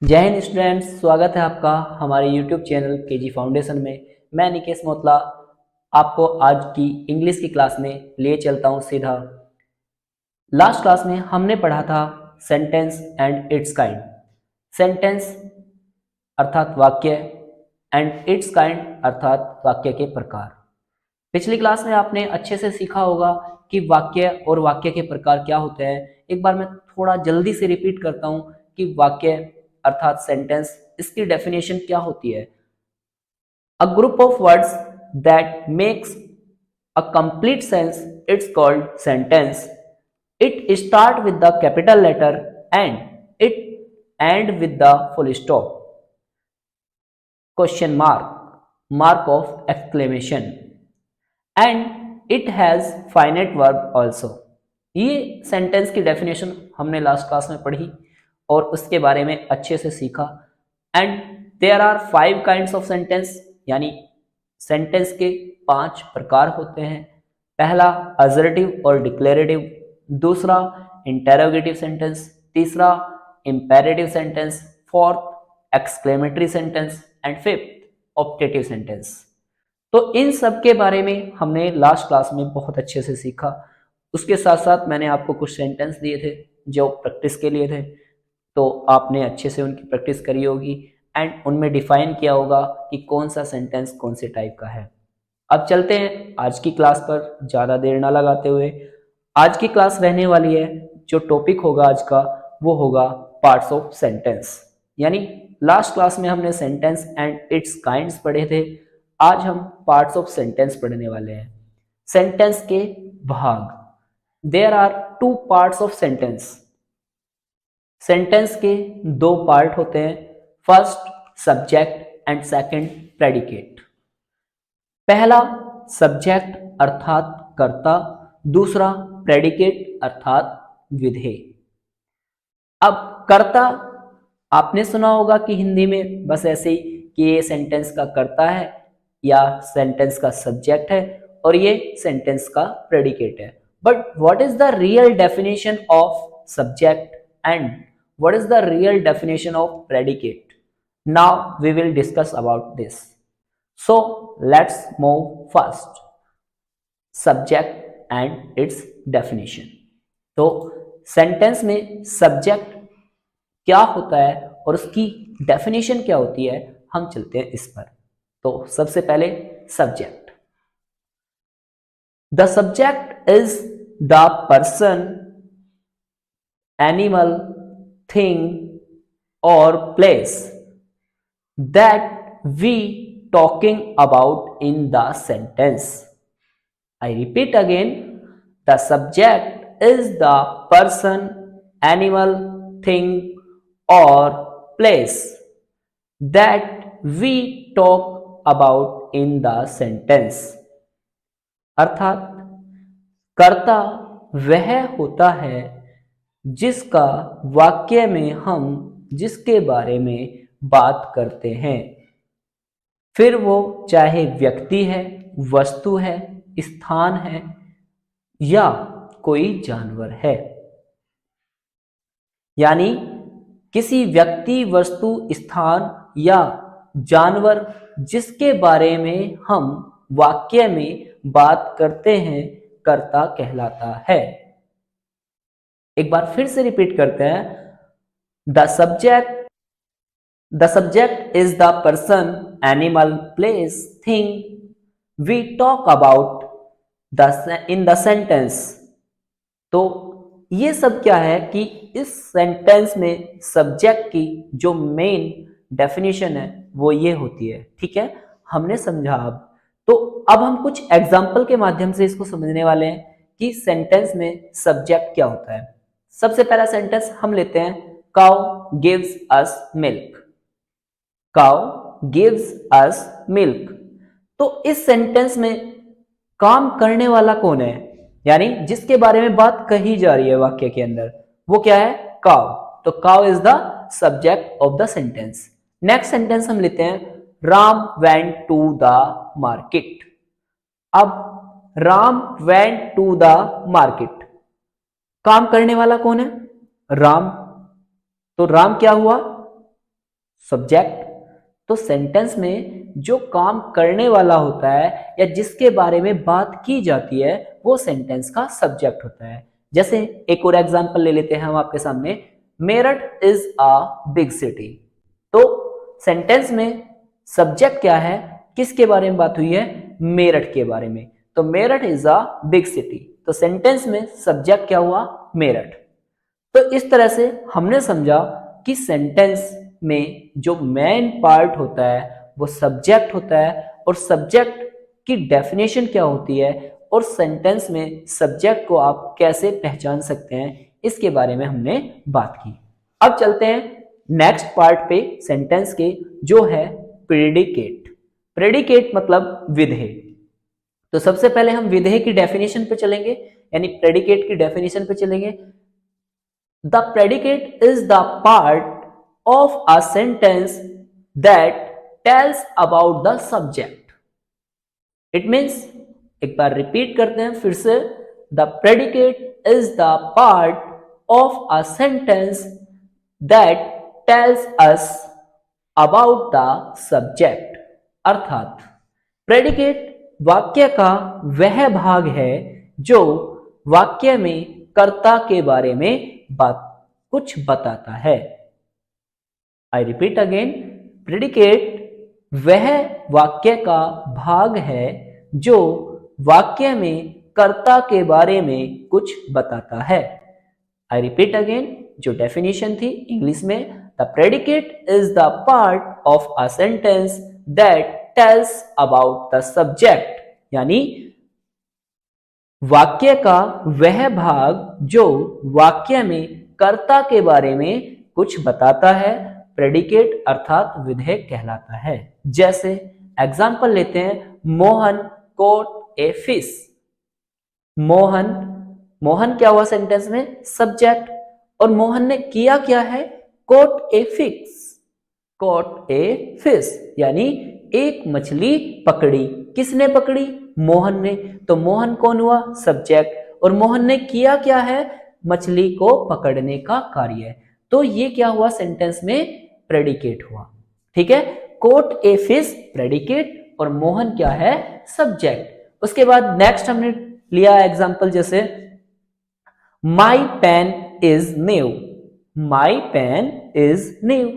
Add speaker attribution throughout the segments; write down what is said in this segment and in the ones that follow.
Speaker 1: जय हिंद स्टूडेंट्स, स्वागत है आपका हमारे YouTube चैनल केजी फाउंडेशन में। मैं निकेश मोतला आपको आज की इंग्लिश की क्लास में ले चलता हूं सीधा। लास्ट क्लास में हमने पढ़ा था sentence and it's kind. Sentence अर्थात वाक्य एंड इट्स काइंड अर्थात वाक्य के प्रकार। पिछली क्लास में आपने अच्छे से सीखा होगा कि वाक्य और वाक्य के प्रकार क्या होते हैं। एक बार मैं थोड़ा जल्दी से रिपीट करता हूं कि वाक्य अर्थात सेंटेंस, इसकी डेफिनेशन क्या होती है। A group of words that makes a complete sense, it's called sentence. It start with the capital letter and it end with the full stop, question mark, mark of exclamation, and it has finite verb also. ये sentence की definition हमने last class में पढ़ी और उसके बारे में अच्छे से सीखा। And there are 5 kinds of sentence, यानी सेंटेंस के 5 प्रकार होते हैं। पहला असर्टिव और डिक्लेरेटिव, दूसरा इंटेरोगेटिव सेंटेंस, तीसरा imperative sentence, fourth exclamatory sentence and fifth optative sentence. तो इन सब के बारे में हमने लास्ट क्लास में बहुत अच्छे से सीखा। उसके साथ साथ मैंने आपको कुछ सेंटेंस दिए थे जो प्रैक्टिस के लिए थे, तो आपने अच्छे से उनकी प्रैक्टिस करी होगी एंड उनमें डिफाइन किया होगा कि कौन सा सेंटेंस कौन से टाइप का है। अब चलते हैं आज की क्लास पर, ज़्यादा देर ना लगाते हुए। आज की क्लास रहने वाली है, जो टॉपिक होगा आज का वो होगा पार्ट्स ऑफ सेंटेंस। यानी लास्ट क्लास में हमने सेंटेंस एंड इट्स काइंड्स पढ़े थे, आज हम पार्ट्स ऑफ सेंटेंस पढ़ने वाले हैं। सेंटेंस के भाग, there are 2 parts of sentence. Sentence के 2 पार्ट होते हैं, first subject and second predicate. पहला सब्जेक्ट अर्थात कर्ता, दूसरा प्रेडिकेट अर्थात विधेय। अब कर्ता आपने सुना होगा कि हिंदी में बस ऐसे ही कि ये सेंटेंस का कर्ता है या सेंटेंस का सब्जेक्ट है और ये सेंटेंस का प्रेडिकेट है। But what is the real definition of subject and what is the real definition of predicate? Now we will discuss about this. So let's move first, subject and its definition. तो sentence में subject क्या होता है और उसकी definition क्या होती है, हम चलते हैं इस पर। तो सबसे पहले subject. The subject is the person, animal, thing और place that we talking about in the sentence. I repeat again, the subject is the person, animal, thing or place that we talk about in the sentence। अर्थात कर्ता वह होता है जिसका वाक्य में हम जिसके बारे में बात करते हैं, फिर वो चाहे व्यक्ति है, वस्तु है, स्थान है या कोई जानवर है। यानी किसी व्यक्ति, वस्तु, स्थान या जानवर जिसके बारे में हम वाक्य में बात करते हैं, कर्ता कहलाता है। एक बार फिर से रिपीट करते हैं, the subject is the person, animal, place, thing we talk about in the sentence. तो ये सब क्या है कि इस सेंटेंस में सब्जेक्ट की जो मेन डेफिनेशन है वो ये होती है। ठीक है, हमने समझा। अब हम कुछ एग्जाम्पल के माध्यम से इसको समझने वाले हैं कि सेंटेंस में सब्जेक्ट क्या होता है। सबसे पहला सेंटेंस हम लेते हैं, cow gives us milk. Cow gives us milk. तो इस सेंटेंस में काम करने वाला कौन है, यानी जिसके बारे में बात कही जा रही है वाक्य के अंदर, वो क्या है? काउ। तो cow is the subject of the sentence. Next sentence हम लेते हैं, Ram went to the market. अब Ram went to the market, काम करने वाला कौन है? राम। तो राम क्या हुआ? सब्जेक्ट। तो सेंटेंस में जो काम करने वाला होता है या जिसके बारे में बात की जाती है वो सेंटेंस का सब्जेक्ट होता है। जैसे एक और एग्जांपल ले लेते हैं हम आपके सामने, Meerut is a big city. तो सेंटेंस में सब्जेक्ट क्या है, किसके बारे में बात हुई है, मेरठ के बारे में। तो Meerut is a big city, तो सेंटेंस में सब्जेक्ट क्या हुआ, मेरठ। तो इस तरह से हमने समझा कि सेंटेंस में जो मेन पार्ट होता है वो सब्जेक्ट होता है, और सब्जेक्ट की डेफिनेशन क्या होती है, और सेंटेंस में सब्जेक्ट को आप कैसे पहचान सकते हैं, इसके बारे में हमने बात की। अब चलते हैं नेक्स्ट पार्ट पे सेंटेंस के, जो है प्रेडिकेट। प्रेडिकेट मतलब विधेय। तो सबसे पहले हम विधेय की डेफिनेशन पे चलेंगे, यानी प्रेडिकेट की डेफिनेशन पे चलेंगे। The predicate is the part of a sentence that tells about the subject. It means, एक बार रिपीट करते हैं फिर से, the predicate is the part of a sentence that tells us about the subject. अर्थात predicate वाक्य का वह भाग है जो वाक्य में कर्ता के बारे में कुछ बताता है। आई रिपीट अगेन, प्रेडिकेट वह वाक्य का भाग है जो वाक्य में कर्ता के बारे में कुछ बताता है। आई रिपीट अगेन, जो डेफिनेशन थी इंग्लिश में, the predicate is the part of a sentence that tells about the subject, यानी वाक्य का वह भाग जो वाक्य में कर्ता के बारे में कुछ बताता है, प्रेडिकेट अर्थात विधेय कहलाता है। जैसे एग्जाम्पल लेते हैं, Mohan caught a fish. Mohan, Mohan क्या हुआ सेंटेंस में, सब्जेक्ट, और मोहन ने किया क्या है, caught a fish. caught a fish यानी एक मछली पकड़ी। किसने पकड़ी, मोहन ने। तो मोहन कौन हुआ, सब्जेक्ट, और मोहन ने किया क्या है, मछली को पकड़ने का कार्य। तो ये क्या हुआ, सेंटेंस में प्रेडिकेट हुआ। ठीक है, कोट ए फिश प्रेडिकेट और मोहन क्या है, सब्जेक्ट। उसके बाद नेक्स्ट हमने लिया एग्जांपल, जैसे my pen is new. My pen is new,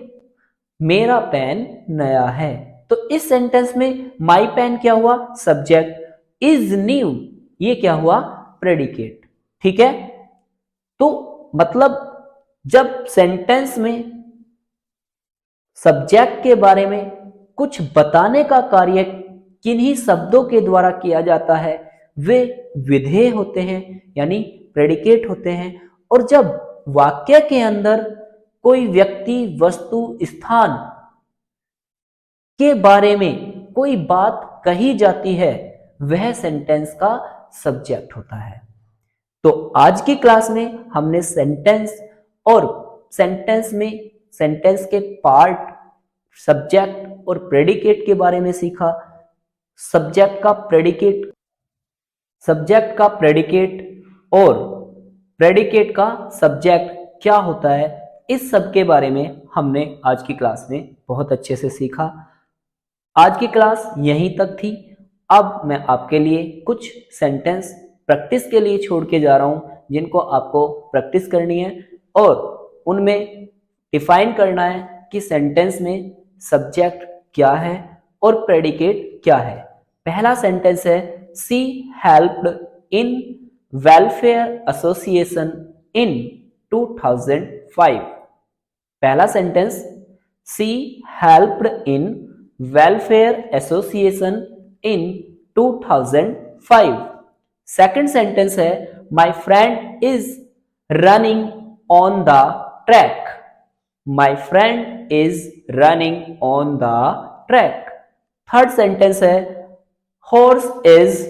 Speaker 1: मेरा पेन नया है। तो इस सेंटेंस में माई पेन क्या हुआ, सब्जेक्ट, इज न्यू ये क्या हुआ, प्रेडिकेट। ठीक है, तो मतलब जब सेंटेंस में सब्जेक्ट के बारे में कुछ बताने का कार्य किन्हीं शब्दों के द्वारा किया जाता है, वे विधेय होते हैं, यानी प्रेडिकेट होते हैं। और जब वाक्य के अंदर कोई व्यक्ति, वस्तु, स्थान के बारे में कोई बात कही जाती है, वह सेंटेंस का सब्जेक्ट होता है। तो आज की क्लास में हमने सेंटेंस और सेंटेंस में सेंटेंस के पार्ट, सब्जेक्ट और प्रेडिकेट के बारे में सीखा। सब्जेक्ट का प्रेडिकेट, सब्जेक्ट का प्रेडिकेट और प्रेडिकेट का सब्जेक्ट क्या होता है, इस सब के बारे में हमने आज की क्लास में बहुत अच्छे से सीखा। आज की क्लास यहीं तक थी। अब मैं आपके लिए कुछ सेंटेंस प्रैक्टिस के लिए छोड़ के जा रहा हूं, जिनको आपको प्रैक्टिस करनी है और उनमें डिफाइन करना है कि सेंटेंस में सब्जेक्ट क्या है और प्रेडिकेट क्या है। पहला सेंटेंस है, she helped in welfare association in 2005। पहला sentence, she helped in welfare association in 2005। Second sentence है, my friend is running on the track. My friend is running on the track. Third sentence है, horse is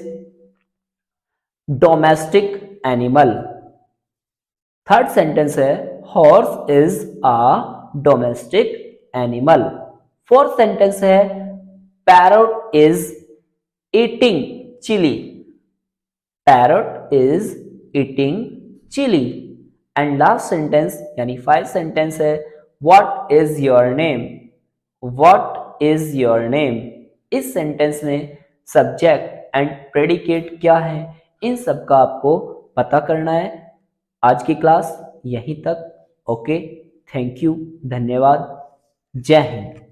Speaker 1: domestic animal. Third sentence है, horse is a domestic animal. Fourth sentence है, parrot is eating chilli. Parrot is eating chilli. And last sentence यानी five sentence है, what is your name. What is your name. इस sentence में subject and predicate क्या है, इन सब का आपको पता करना है। आज की क्लास यहीं तक। ओके, थैंक यू, धन्यवाद, जय हिंद।